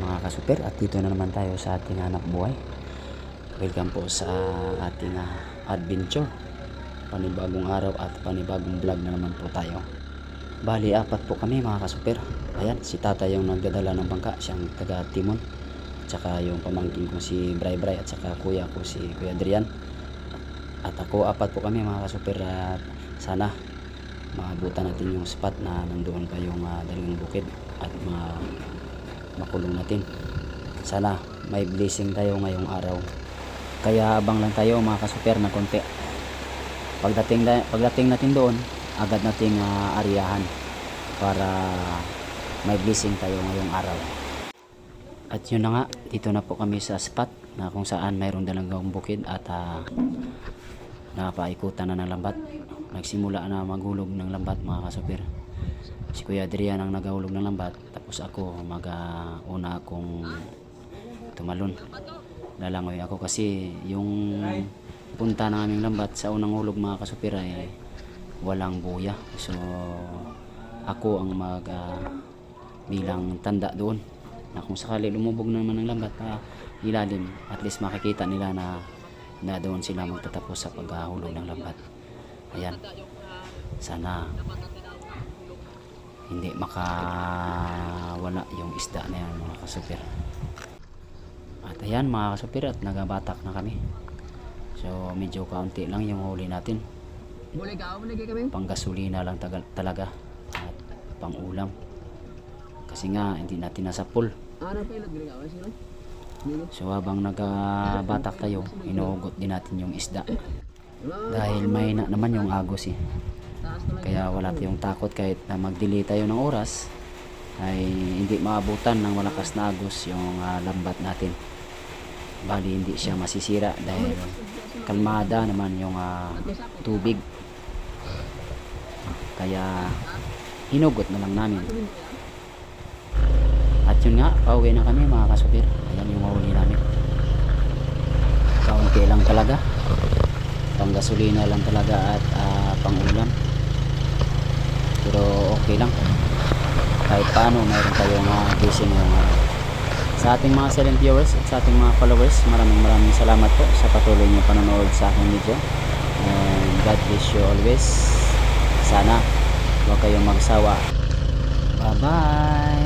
mga kasuper, at dito na naman tayo sa ating hanap buhay. Welcome po sa ating adventure, panibagong araw at panibagong vlog na naman po tayo. Bali, apat po kami mga kasuper. Ayan, si tata yung nagdadala ng bangka, siyang taga Timon, at saka yung pamangkin ko si Bray Bray, at saka kuya ko si Kuya Adrian, at ako. Apat po kami mga kasuper, at sana maabutan natin yung spot na nandoon pa yung Dalagang Bukid at makulong natin. Sana may blessing tayo ngayong araw, kaya abang lang tayo mga kasuper na konti. Pagdating natin doon, agad nating ariyahan para may blessing tayo ngayong araw. At yun na nga, dito na po kami sa spot na kung saan mayroong Dalagang Bukid at napaikutan na ng lambat. Nagsimula na maghulog ng lambat mga kasuper. Si Kuya Adrian ang naghahulog ng lambat, tapos ako una akong tumalon. Lalangoy ako kasi yung punta ng aming lambat sa unang hulog mga kasuper ay walang buya. So ako ang bilang tanda doon na kung sakali lumubog naman ng lambat ilalim, at least makikita nila na doon sila magtatapos sa paghahulog ng lambat. Ayan, sana hindi makawala yung isda na yan mga kasuper. At ayan mga kasuper, at nagabatak na kami. So medyo kaunti lang yung huli natin. Panggasolina lang talaga at pang ulam, kasi nga hindi natin nasa pool. So habang nagabatak tayo, inuugot din natin yung isda. Dahil may na naman yung agos kaya wala tayong takot kahit na mag-delay tayo ng oras, ay hindi maabutan ng malakas na agos yung lambat natin. Bali hindi siya masisira dahil kalmada naman yung tubig, kaya hinugot na lang namin. At yun nga, pauwi na kami mga kasuper. Ayan yung mahuli namin, kaunti lang talaga, pang gasolina lang talaga at pang ulam. Pero okay lang, kahit paano mayroon tayong blessing ngayong araw. Sa ating mga silent viewers at sa ating mga followers, maraming salamat po sa patuloy niyo panonood sa aking video, and God bless you always. Sana huwag kayong magsawa. Bye bye.